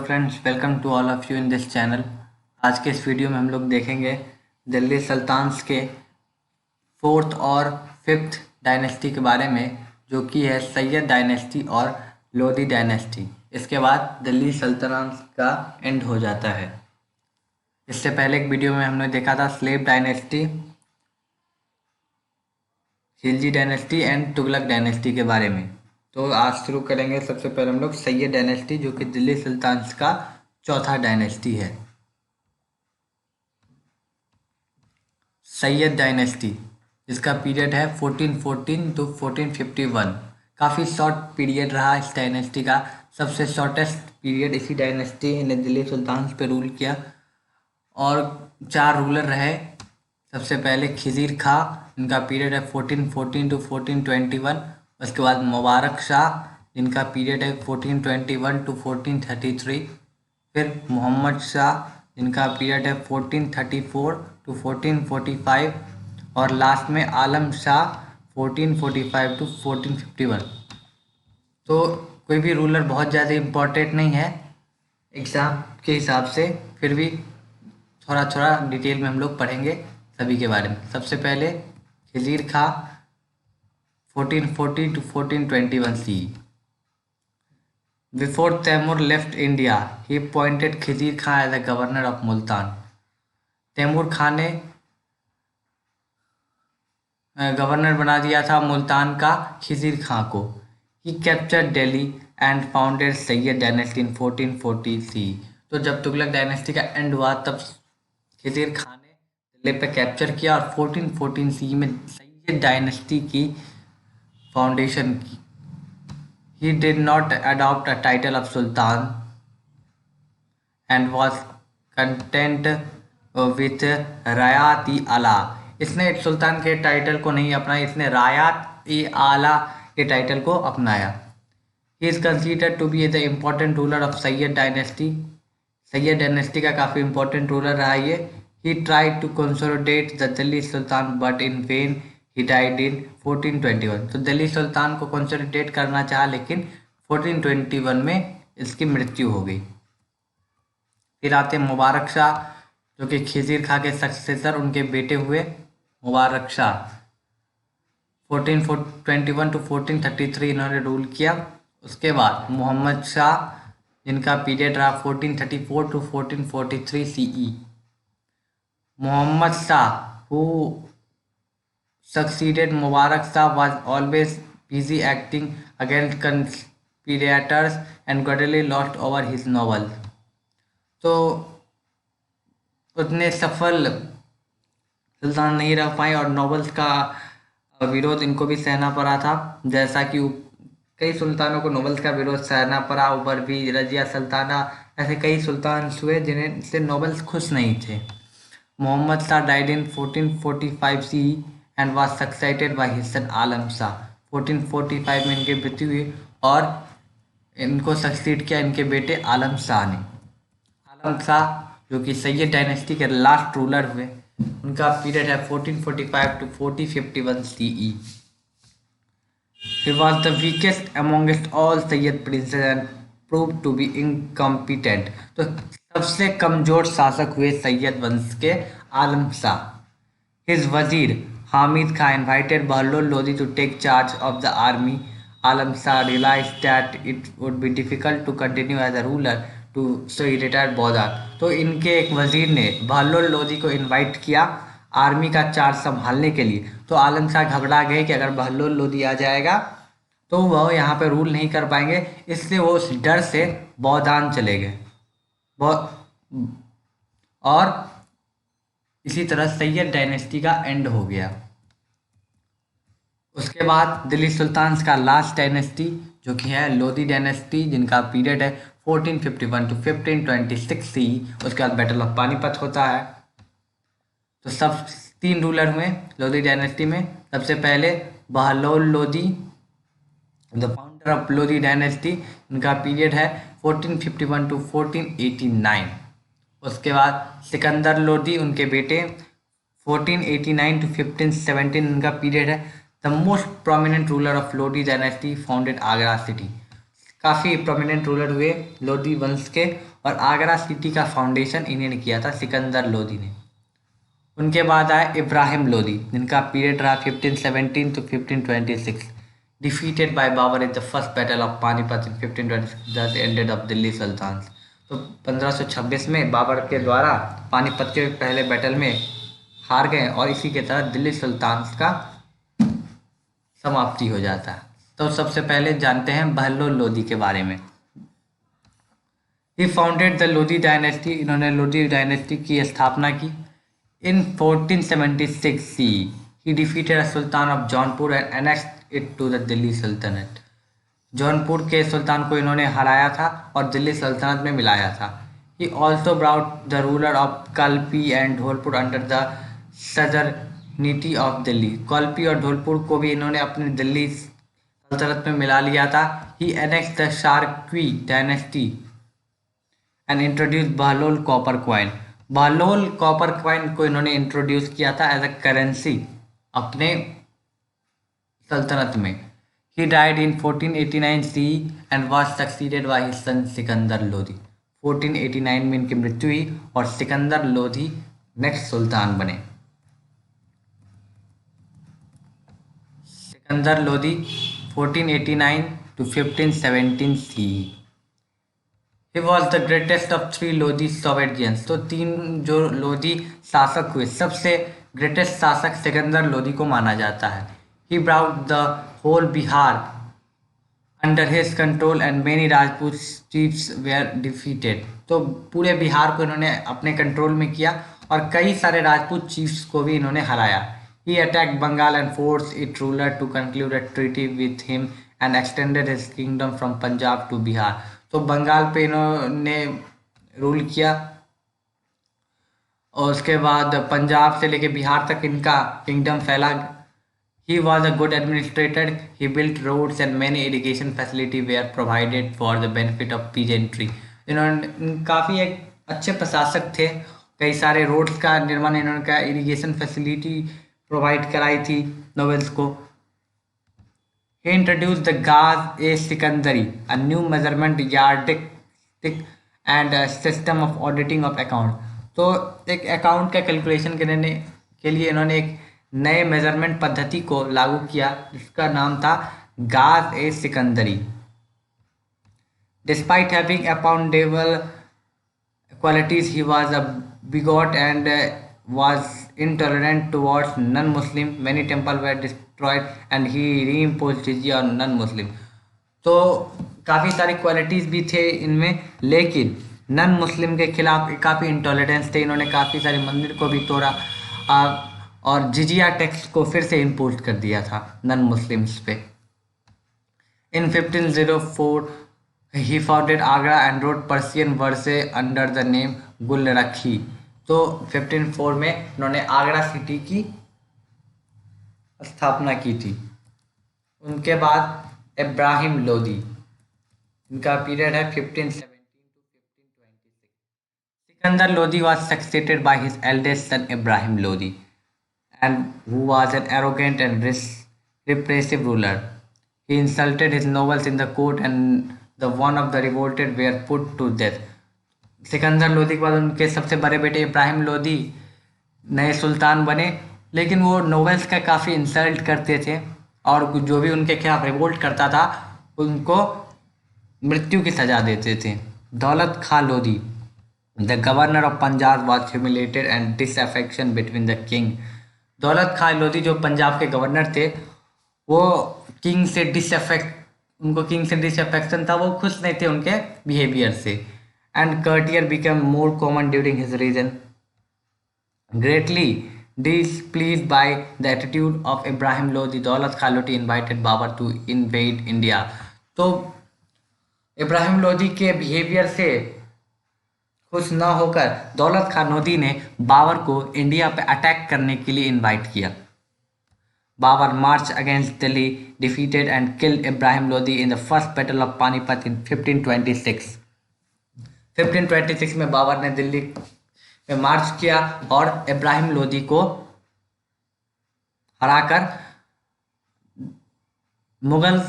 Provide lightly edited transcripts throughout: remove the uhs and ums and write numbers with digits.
Friends, welcome to all of you in this channel. आज के इस वीडियो में हम लोग देखेंगे दिल्ली सल्तान्स के फोर्थ और फिफ्थ डायनेस्टी के बारे में, जो कि है सैयद डायनेस्टी और लोधी डायनेस्टी। इसके बाद दिल्ली सल्तनत का एंड हो जाता है। इससे पहले एक वीडियो में हमने देखा था slave dynasty, Khilji dynasty and Tughlaq dynasty के बारे में। तो आज शुरू करेंगे। सबसे पहले हम लोग सैयद डायनेस्टी, जो कि दिल्ली सुल्तान्स का चौथा डायनेस्टी है। सैयद डायनेस्टी, जिसका पीरियड है 1414 टू 1451। काफ़ी शॉर्ट पीरियड रहा इस डायनेस्टी का। सबसे शॉर्टेस्ट पीरियड इसी डायनेस्टी ने दिल्ली सुल्तान्स पे रूल किया और 4 रूलर रहे। सबसे पहले खिजीर खां, इनका पीरियड है 1414 टू 1421। उसके बाद मुबारक शाह, जिनका पीरियड है 1421 टू 1433। फिर मोहम्मद शाह, जिनका पीरियड है 1434 टू 1445। और लास्ट में आलम शाह 1445 टू 1451। तो कोई भी रूलर बहुत ज़्यादा इम्पोर्टेंट नहीं है एग्ज़ाम के हिसाब से, फिर भी थोड़ा थोड़ा डिटेल में हम लोग पढ़ेंगे सभी के बारे में। सबसे पहले खिजीर खां 1440 to 1421 CE. Before Taimur left India, he appointed Khizir Khan as the governor of Multan. Taimur Khan ने गवर्नर बना दिया था मुल्तान का खिजीर खां को। He captured Delhi and founded Syed dynasty in 1440 CE. तो जब तुगलक डायनेस्टी का एंड हुआ तब खिजीर खान ने दिल्ली पे कैप्चर किया और 1414 CE में सैयद डायनेस्टी की फाउंडेशन की। He did not adopt a title of Sultan and was content with रायात-ई-आला। इसने सुल्तान के टाइटल को नहीं अपनाया, इसने रायात-ई-आला के टाइटल को अपनाया। He is considered to be the important ruler of Syed dynasty. Syed dynasty का काफ़ी important रूलर रहा ये। He tried to consolidate the Delhi Sultan but in vain. He died in 1421। तो दिल्ली सुल्तान को कंसोलिडेट करना चाहा, लेकिन 1421 में इसकी मृत्यु हो गई। फिर आते मुबारक शाह, जो कि खिजीर खां के सक्सेसर, उनके बेटे हुए मुबारक शाह। 1421 टू 1433 इन्होंने रूल किया। उसके बाद मोहम्मद शाह, जिनका पीरियड रहा 1434 to 1443 CE। Mohammed Shah who succeeded Mubarak Shah was always busy acting against conspirators and gradually lost over his novel। तो उतने सफल सुल्तान नहीं रह पाए और नॉवेल्स का विरोध इनको भी सहना पड़ा था। जैसा कि कई सुल्तानों को नॉवेल्स का विरोध सहना पड़ा, ऊपर भी रजिया सुल्ताना, ऐसे कई सुल्तान हुए जिन्हें से नॉवेल्स खुश नहीं थे। Mohammed Shah died in 1445 CE and was succeeded by his son Alam Shah. 1445 में इनकी मृत्यु हुई और इनको सक्सीड किया इनके बेटे आलम शाह ने। आलम शाह, जो कि सैयद डायनेस्टी के लास्ट रूलर हुए, उनका पीरियड है 1445 to 1451 CE। He was the weakest amongst all Sayyid princes and proved to be incompetent। तो सबसे कमजोर शासक हुए सैयद वंश के आलम शाह। His वजीर Hamid Khan invited Bahlol Lodi to take charge of the army. Alam Shah realized that it would be difficult to continue as a ruler, so he retired Bodar। तो इनके एक वजीर ने बहलोल लोदी को इनवाइट किया आर्मी का charge संभालने के लिए। तो आलम शाह घबरा गए कि अगर बहलोल लोदी आ जाएगा तो वह यहाँ पे रूल नहीं कर पाएंगे, इसलिए वो उस डर से बौदान चले गए। और इसी तरह सैयद डायनेस्टी का एंड हो गया। उसके बाद दिल्ली सुल्तान्स का लास्ट डायनेस्टी, जो कि है लोधी डायनेस्टी, जिनका पीरियड है 1451 टू 1526 CE। उसके बाद बैटल ऑफ पानीपत होता है। तो सब 3 रूलर हुए लोधी डायनेस्टी में। सबसे पहले Bahlol Lodhi, the founder of Lodhi dynasty, उनका पीरियड है 1451 टू 1489। उसके बाद सिकंदर लोधी, उनके बेटे, 1489 टू 1517 उनका पीरियड है। The most prominent ruler of Lodhi dynasty founded Agra city. काफ़ी प्रोमिनेंट रूलर हुए लोधी वंश के और आगरा सिटी का फाउंडेशन इन्हीं ने किया था, सिकंदर लोदी ने। उनके बाद आए इब्राहिम लोदी, जिनका पीरियड रहा 1517 to 1526। Defeated by Babar in the first battle of Panipat in 1526, thus ended of Delhi sultan. तो 1526 में बाबर के द्वारा पानीपत के पहले बैटल में हार गए और इसी के तहत दिल्ली सुल्तान का समाप्ति हो जाता है। तो सबसे पहले जानते हैं बहलोल लोदी के बारे में। He founded the Lodi dynasty, इन्होंने लोदी डायनेस्टी की स्थापना की। In 1476 C he defeated a sultan of Jaunpur and annexed it to the Delhi सल्तनत। जौनपुर के सुल्तान को इन्होंने हराया था और दिल्ली सल्तनत में मिलाया था। He also brought the ruler of Kalpi and Dholpur under the suzerainty of Delhi. Kalpi और धौलपुर को भी इन्होंने अपनी दिल्ली सल्तनत में मिला लिया था। He annexed the Sharqi dynasty and introduce Bahlol copper coin. Bahlol copper coin को इन्होंने इंट्रोड्यूस किया था एज अ करेंसी अपने सल्तनत में। He died in 1489 C and was succeeded by his son Sikandar Lodi. 1489 में इनकी मृत्यु हुई और सिकंदर लोधी नेक्स्ट सुल्तान बने। Sikandar Lodi 1489 to 1517 C. He was the greatest of three Lodhi सोवेटियंस। तो तीन जो लोधी शासक हुए, सबसे ग्रेटेस्ट शासक सिकंदर लोधी को माना जाता है। He brought the whole Bihar under his control and many Rajput chiefs were defeated। तो पूरे बिहार को इन्होंने अपने कंट्रोल में किया और कई सारे राजपूत चीफ्स को भी इन्होंने हराया। He attacked Bengal and forced its ruler to conclude a treaty with him and extended his kingdom from Punjab to Bihar। तो बंगाल पे इन्होंने रूल किया और उसके बाद पंजाब से लेके बिहार तक इनका किंगडम फैला। He was a good administrator. He built roads and many irrigation facility were provided for the benefit of peasantry. इन्होंने काफ़ी एक अच्छे प्रशासक थे। कई सारे रोड्स का निर्माण इन्होंने का, इरिगेशन फैसिलिटी प्रोवाइड कराई थी नोवेल्स को। He introduced the Gaz-e-Sikandari, a new measurement yardstick and a system of auditing of account। तो एक अकाउंट का कैलकुलेशन करने के लिए इन्होंने एक नए मेजरमेंट पद्धति को लागू किया जिसका नाम था गाज-ए-सिकंदरी। Despite having aboundable qualities, he was a bigot and was intolerant towards non-Muslim। Many temples were destroyed and he reimposed jizya on non-Muslim। तो काफ़ी सारी क्वालिटीज़ भी थे इनमें, लेकिन नन मुस्लिम के खिलाफ काफ़ी इंटॉलरेंस थे। इन्होंने काफ़ी सारे मंदिर को भी तोड़ा और जिजिया टैक्स को फिर से इम्पोज कर दिया था नन मुस्लिम्स पे। In 1504 he founded Agra and wrote Persian verse under the name Gulrukhi. तो 1504 में इन्होंने आगरा सिटी की स्थापना की थी। उनके बाद इब्राहिम लोदी, इनका पीरियड है 1517 to 1526। Sikandar Lodi was succeeded by his eldest son Ibrahim Lodi, and who was an arrogant and repressive ruler। He insulted his nobles in the court and the one of the revolted were put to death। Sikandar Lodi के बाद उनके सबसे बड़े बेटे इब्राहिम लोदी नए सुल्तान बने, लेकिन वो नोवेल्स का काफ़ी इंसल्ट करते थे और जो भी उनके खिलाफ रिवोल्ट करता था उनको मृत्यु की सजा देते थे। Daulat Khan Lodi, the governor of Punjab was humiliated and disaffection between the king. Daulat Khan Lodi जो पंजाब के गवर्नर थे वो किंग से डिसअफेक्शन था, वो खुश नहीं थे उनके बिहेवियर से। And courtier become more common during his reign. Greatly displeased by the attitude of Ibrahim Lodi, दौलत Khan Lodi invited Babar to invade India। तो इब्राहिम लोदी के बिहेवियर से खुश न होकर दौलत खां लोदी ने बाबर को इंडिया पे अटैक करने के लिए इनवाइट किया। Babar march against Delhi, defeated and killed Ibrahim Lodi in the first battle of Panipat in 1526। 1526 में बाबर ने दिल्ली में मार्च किया और इब्राहिम लोदी को हराकर मुगल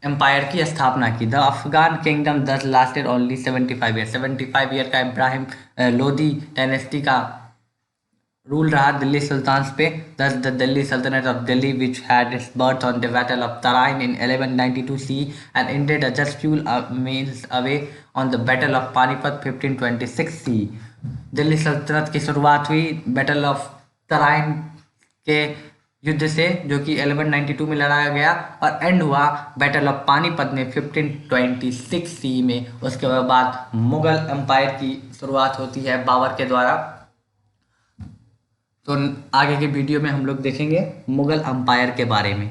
एम्पायर की स्थापना की। द अफगान किंगडम दस लास्टेड ओनली 75 ईयर। 75 ईयर का इब्राहिम लोदी डायनेस्टी का रूल रहा दिल्ली सुल्तान्स पे। Thus the Delhi Sultanate of Delhi, which had its birth on the Battle of Tarain in 1192 CE and ended just few miles away on the Battle of Panipat 1526 CE। Delhi सल्तनत की शुरुआत हुई battle of Tarain के युद्ध से, जो कि 1192 में लड़ाया गया, और एंड हुआ बैटल ऑफ पानीपत में 1526 सी में। उसके बाद मुगल एम्पायर की शुरुआत होती है बाबर के द्वारा। तो आगे के वीडियो में हम लोग देखेंगे मुगल एम्पायर के बारे में।